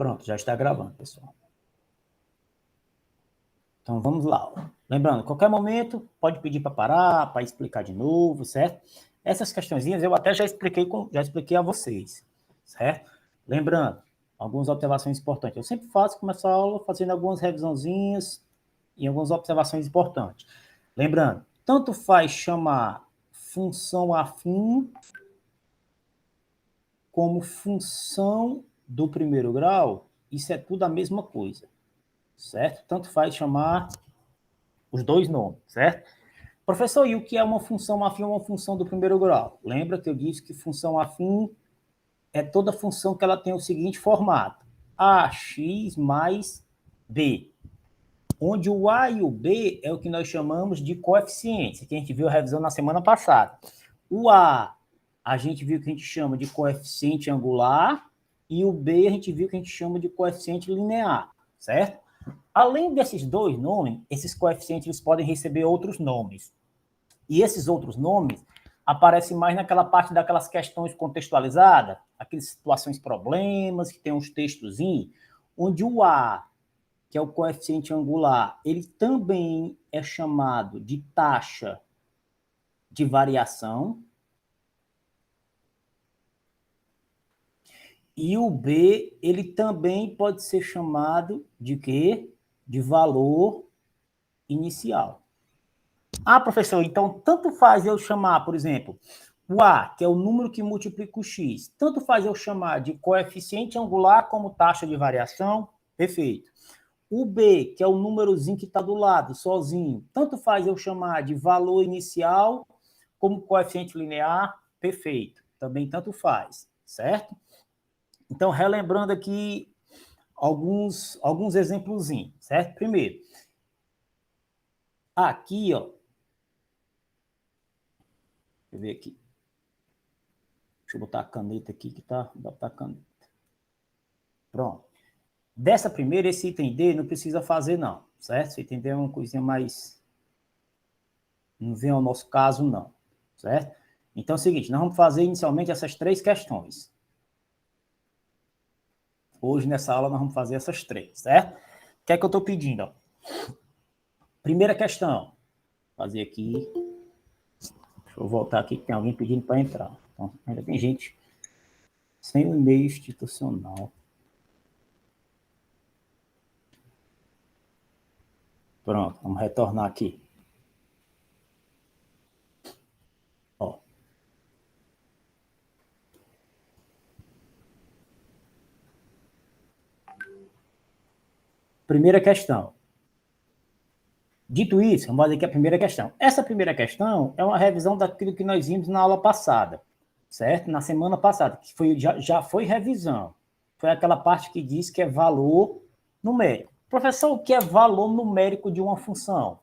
Pronto, já está gravando, pessoal. Então, vamos lá. Ó. Lembrando, qualquer momento, pode pedir para parar, para explicar de novo, certo? Essas questõezinhas eu até já expliquei a vocês, certo? Lembrando, algumas observações importantes. Eu sempre faço, começo a aula fazendo algumas revisãozinhas e algumas observações importantes. Lembrando, tanto faz chamar função afim como função do primeiro grau, isso é tudo a mesma coisa, certo? Tanto faz chamar os dois nomes, certo? Professor, e o que é uma função afim ou uma função do primeiro grau? Lembra que eu disse que função afim é toda função que ela tem o seguinte formato: ax mais b, onde o a e o b é o que nós chamamos de coeficientes, que a gente viu a revisão na semana passada. O a gente viu que a gente chama de coeficiente angular, e o b a gente viu que a gente chama de coeficiente linear, certo? Além desses dois nomes, esses coeficientes eles podem receber outros nomes. E esses outros nomes aparecem mais naquela parte daquelas questões contextualizadas, aquelas situações problemas, que tem uns textozinhos, onde o a, que é o coeficiente angular, ele também é chamado de taxa de variação. E o b, ele também pode ser chamado de quê? De valor inicial. Ah, professor, então tanto faz eu chamar, por exemplo, o a, que é o número que multiplica o x, tanto faz eu chamar de coeficiente angular como taxa de variação, perfeito. O b, que é o númerozinho que está do lado, sozinho, tanto faz eu chamar de valor inicial como coeficiente linear, perfeito. Também tanto faz, certo? Então, relembrando aqui alguns exemplozinhos, certo? Primeiro, aqui, ó, deixa eu ver aqui. Deixa eu botar a caneta aqui que tá. Dá pra botar a caneta. Pronto. Dessa primeira, esse item D não precisa fazer, não. Certo? Esse item D é uma coisinha mais. Não vem ao nosso caso, não. Certo? Então é o seguinte: nós vamos fazer inicialmente essas três questões. Hoje, nessa aula, nós vamos fazer essas três, certo? O que é que eu estou pedindo? Ó? Primeira questão. Vou fazer aqui. Deixa eu voltar aqui, que tem alguém pedindo para entrar. Então, ainda tem gente sem o e-mail institucional. Pronto, vamos retornar aqui. Ó. Primeira questão. Dito isso, vamos fazer aqui a primeira questão. Essa primeira questão é uma revisão daquilo que nós vimos na aula passada, certo? Na semana passada, que foi, já foi revisão. Foi aquela parte que diz que é valor numérico. Professor, o que é valor numérico de uma função?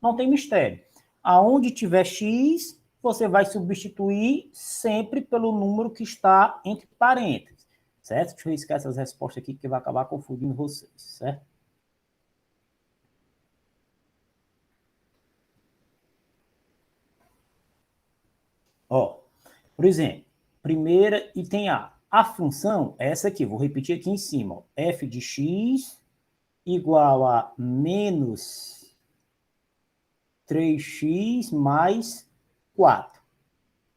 Não tem mistério. Aonde tiver x, você vai substituir sempre pelo número que está entre parênteses, certo? Deixa eu riscar essas respostas aqui que vai acabar confundindo vocês, certo? Ó, por exemplo, primeira item A. A função é essa aqui, vou repetir aqui em cima. Ó, f de x igual a menos 3x mais 4.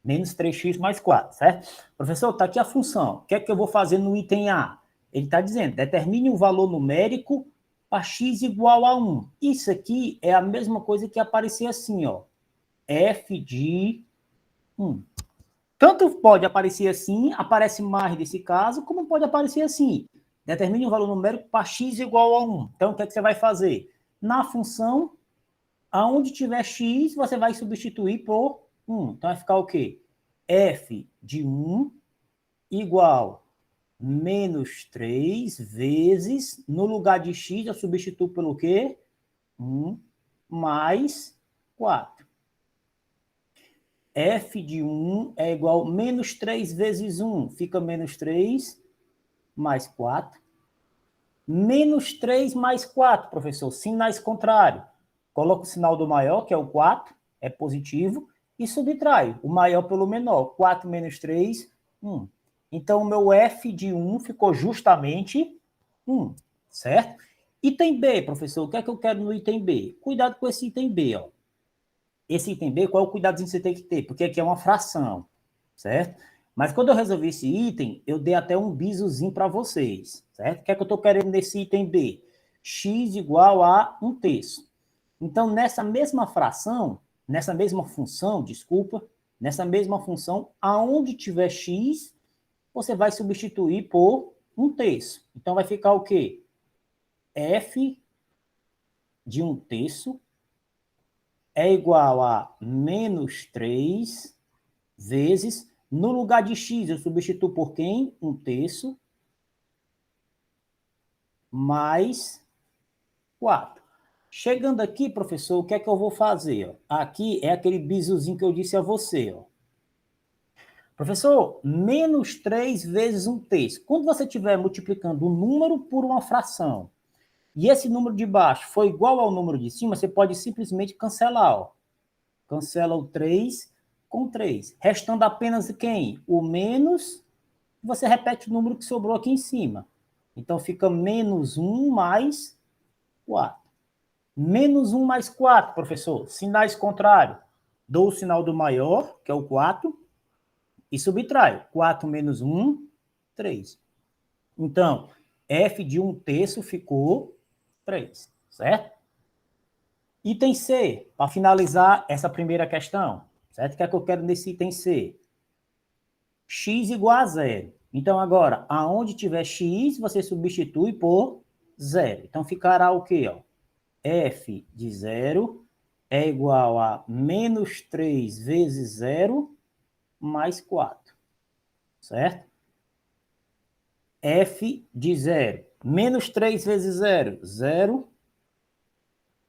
Menos 3x mais 4, certo? Professor, está aqui a função. O que é que eu vou fazer no item A? Ele está dizendo, determine um valor numérico para x igual a 1. Isso aqui é a mesma coisa que aparecer assim, ó. F de 1. Tanto pode aparecer assim, aparece mais desse caso, como pode aparecer assim. Determine um valor numérico para x igual a 1. Então, o que é que você vai fazer? Na função, aonde tiver x, você vai substituir por 1. Então, vai ficar o quê? F de 1 igual menos 3 vezes, no lugar de x, eu substituo pelo quê? 1 mais 4. F de 1 é igual a menos 3 vezes 1, fica menos 3 mais 4. Menos 3 mais 4, professor, sinais contrários. Coloca o sinal do maior, que é o 4, é positivo, e subtrai o maior pelo menor. 4 menos 3, 1. Então, o meu F de 1 ficou justamente 1, certo? Item B, professor, o que é que eu quero no item B? Cuidado com esse item B, ó. Esse item B, qual é o cuidadozinho que você tem que ter? Porque aqui é uma fração, certo? Mas quando eu resolvi esse item, eu dei até um bizuzinho para vocês, certo? O que é que eu estou querendo nesse item B? X igual a 1/3. Então, nessa mesma fração, nessa mesma função, desculpa, nessa mesma função, aonde tiver x, você vai substituir por 1/3. Então, vai ficar o quê? F de 1/3 é igual a menos 3 vezes, no lugar de x, eu substituo por quem? 1/3 mais 4. Chegando aqui, professor, o que é que eu vou fazer? Ó? Aqui é aquele bizuzinho que eu disse a você. Ó. Professor, menos 3 vezes 1/3. Quando você estiver multiplicando um número por uma fração, e esse número de baixo for igual ao número de cima, você pode simplesmente cancelar. Ó. Cancela o 3 com 3. Restando apenas quem? O menos, você repete o número que sobrou aqui em cima. Então, fica menos 1 mais 4. Menos 1 mais 4, professor. Sinais contrários. Dou o sinal do maior, que é o 4, e subtraio. 4 menos 1, 3. Então, F de 1/3 ficou 3, certo? Item C, para finalizar essa primeira questão, certo? O que é que eu quero nesse item C? X igual a 0. Então, agora, aonde tiver x, você substitui por 0. Então, ficará o quê? Ó? F de 0 é igual a menos 3 vezes 0 mais 4, certo? F de 0. Menos 3 vezes 0, 0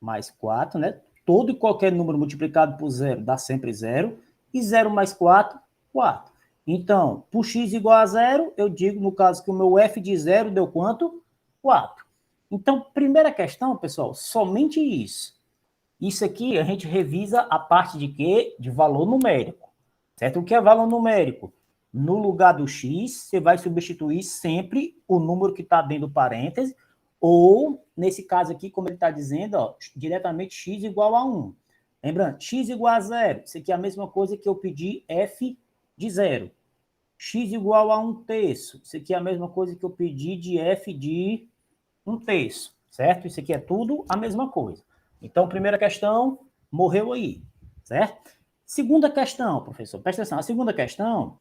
mais 4, né? Todo e qualquer número multiplicado por 0 dá sempre 0. E 0 mais 4, 4. Então, por x igual a 0, eu digo, no caso, que o meu f de 0 deu quanto? 4. Então, primeira questão, pessoal, somente isso. Isso aqui a gente revisa a parte de quê? De valor numérico. Certo? O que é valor numérico? No lugar do x, você vai substituir sempre o número que está dentro do parêntese, ou, nesse caso aqui, como ele está dizendo, ó, diretamente x igual a 1. Lembrando, x igual a 0. Isso aqui é a mesma coisa que eu pedi f de 0. X igual a 1/3. Isso aqui é a mesma coisa que eu pedi de f de 1/3. Certo? Isso aqui é tudo a mesma coisa. Então, primeira questão, morreu aí. Certo? Segunda questão, professor, presta atenção. A segunda questão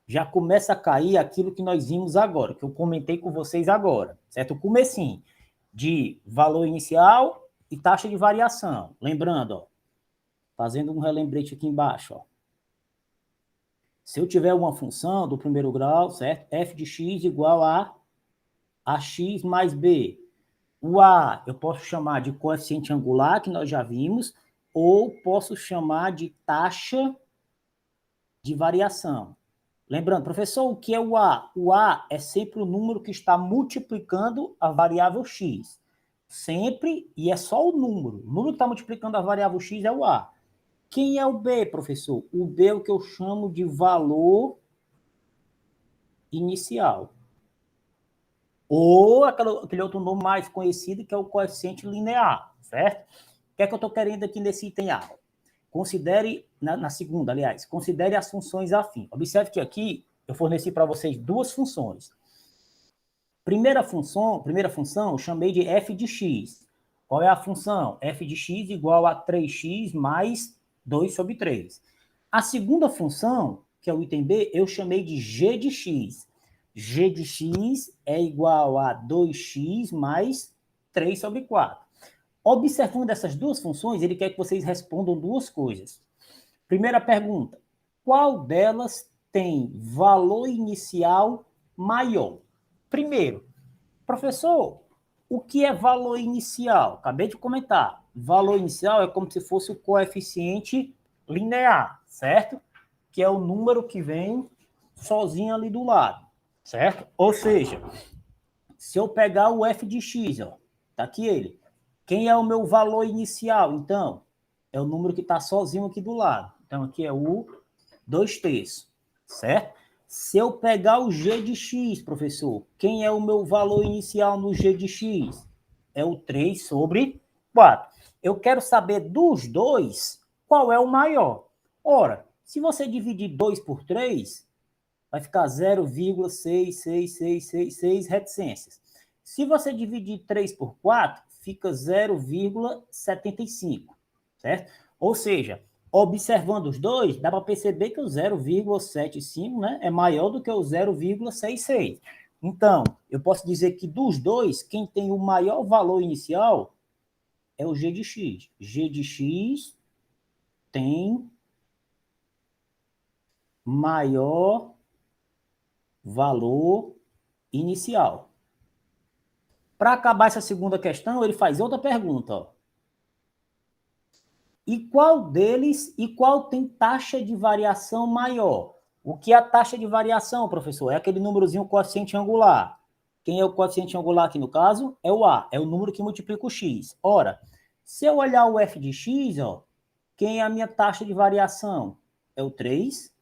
já começa a cair aquilo que nós vimos agora, que eu comentei com vocês agora, certo? O comecinho de valor inicial e taxa de variação. Lembrando, ó, fazendo um relembrete aqui embaixo, ó. Se eu tiver uma função do primeiro grau, certo? F de x igual a ax mais b. O a eu posso chamar de coeficiente angular, que nós já vimos, ou posso chamar de taxa de variação. Lembrando, professor, o que é o A? O A é sempre o número que está multiplicando a variável X. Sempre, e é só o número. O número que está multiplicando a variável X é o A. Quem é o B, professor? O B é o que eu chamo de valor inicial. Ou aquele outro nome mais conhecido, que é o coeficiente linear, certo? O que é que eu estou querendo aqui nesse item A? Considere, na segunda, aliás, considere as funções afins. Observe que aqui eu forneci para vocês duas funções. Primeira função, eu chamei de f de x. Qual é a função? F de x igual a 3x mais 2 sobre 3. A segunda função, que é o item B, eu chamei de g de x. G de x é igual a 2x mais 3 sobre 4. Observando essas duas funções, ele quer que vocês respondam duas coisas. Primeira pergunta: qual delas tem valor inicial maior? Primeiro, professor, o que é valor inicial? Acabei de comentar. Valor inicial é como se fosse o coeficiente linear, certo? Que é o número que vem sozinho ali do lado, certo? Ou seja, se eu pegar o f de x, ó, tá aqui ele. Quem é o meu valor inicial? Então, é o número que está sozinho aqui do lado. Então, aqui é o 2/3, certo? Se eu pegar o g de x, professor, quem é o meu valor inicial no g de x? É o 3 sobre 4. Eu quero saber dos dois qual é o maior. Ora, se você dividir 2 por 3, vai ficar 0,66666 reticências. Se você dividir 3 por 4, fica 0,75, certo? Ou seja, observando os dois, dá para perceber que o 0,75, né, é maior do que o 0,66. Então, eu posso dizer que dos dois, quem tem o maior valor inicial é o g de x. G de x tem maior valor inicial. Para acabar essa segunda questão, ele faz outra pergunta. Ó. E qual deles e qual tem taxa de variação maior? O que é a taxa de variação, professor? É aquele númerozinho quociente angular. Quem é o quociente angular aqui no caso? É o A, é o número que multiplica o x. Ora, se eu olhar o f de x, ó, quem é a minha taxa de variação? É o 3.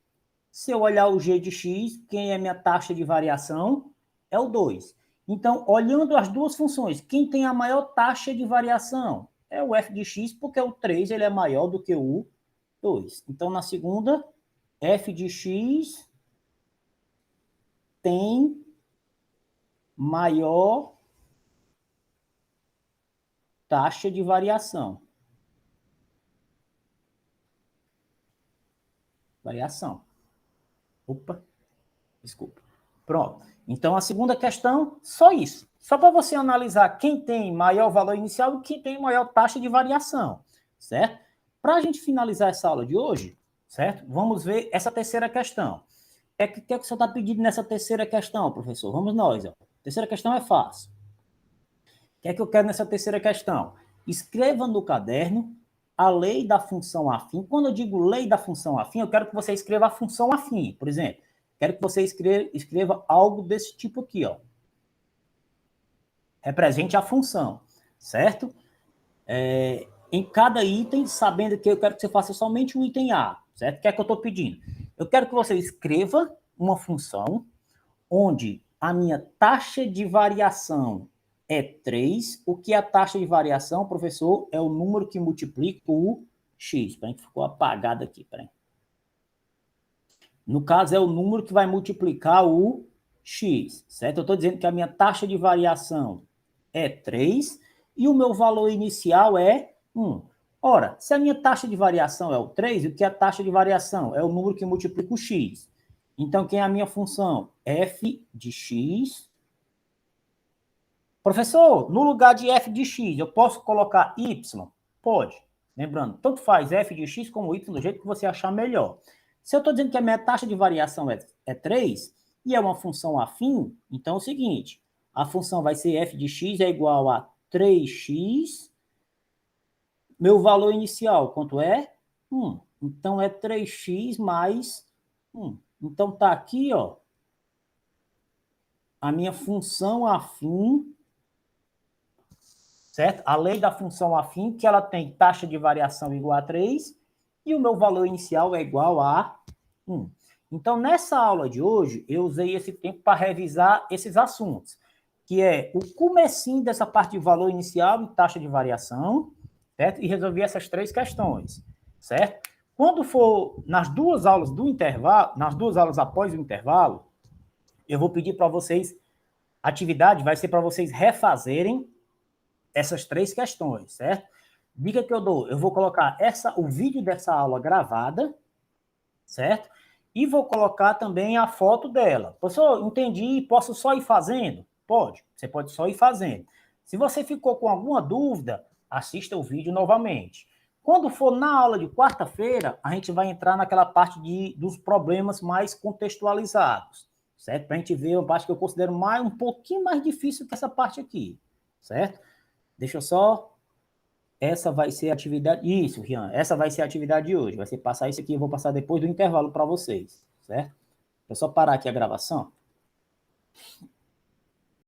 Se eu olhar o g de x, quem é a minha taxa de variação? É o 2. Então, olhando as duas funções, quem tem a maior taxa de variação? É o f de x, porque o 3 ele é maior do que o 2. Então, na segunda, f de x tem maior taxa de variação. Variação. Opa, desculpa. Pronto. Então, a segunda questão, só isso. Só para você analisar quem tem maior valor inicial e quem tem maior taxa de variação, certo? Para a gente finalizar essa aula de hoje, certo? Vamos ver essa terceira questão. O que é que o senhor está pedindo nessa terceira questão, professor? Vamos nós. Ó. A terceira questão é fácil. O que é que eu quero nessa terceira questão? Escreva no caderno a lei da função afim. Quando eu digo lei da função afim, eu quero que você escreva a função afim. Por exemplo, quero que você escreva algo desse tipo aqui, ó. Represente a função, certo? Em cada item, sabendo que eu quero que você faça somente o item A, certo? O que é que eu estou pedindo? Eu quero que você escreva uma função onde a minha taxa de variação é 3. O que é a taxa de variação, professor? É o número que multiplica o x. Peraí, que ficou apagado aqui, peraí. No caso, é o número que vai multiplicar o x, certo? Eu estou dizendo que a minha taxa de variação é 3 e o meu valor inicial é 1. Ora, se a minha taxa de variação é o 3, o que é a taxa de variação? É o número que multiplica o x. Então, quem é a minha função? F de x. Professor, no lugar de f de x, eu posso colocar y? Pode. Lembrando, tanto faz f de x como y do jeito que você achar melhor. Se eu estou dizendo que a minha taxa de variação é 3 e é uma função afim, então é o seguinte, a função vai ser f de x é igual a 3x, meu valor inicial, quanto é? 1. Então, é 3x mais 1. Então, está aqui, ó, a minha função afim, certo? A lei da função afim, que ela tem taxa de variação igual a 3 e o meu valor inicial é igual a 1. Então, nessa aula de hoje, eu usei esse tempo para revisar esses assuntos, que é o comecinho dessa parte de valor inicial e taxa de variação, certo? E resolvi essas três questões, certo? Quando for nas duas aulas do intervalo, nas duas aulas após o intervalo, eu vou pedir para vocês, a atividade vai ser para vocês refazerem essas três questões, certo? Dica que eu dou, eu vou colocar o vídeo dessa aula gravada, certo? E vou colocar também a foto dela. Professor, entendi, posso só ir fazendo? Pode, você pode só ir fazendo. Se você ficou com alguma dúvida, assista o vídeo novamente. Quando for na aula de quarta-feira, a gente vai entrar naquela parte dos problemas mais contextualizados, certo? Para a gente ver uma parte que eu considero um pouquinho mais difícil que essa parte aqui, certo? Deixa eu só... Essa vai ser a atividade... Isso, Rian, essa vai ser a atividade de hoje. Vai ser passar isso aqui, eu vou passar depois do intervalo para vocês, certo? Deixa eu só parar aqui a gravação.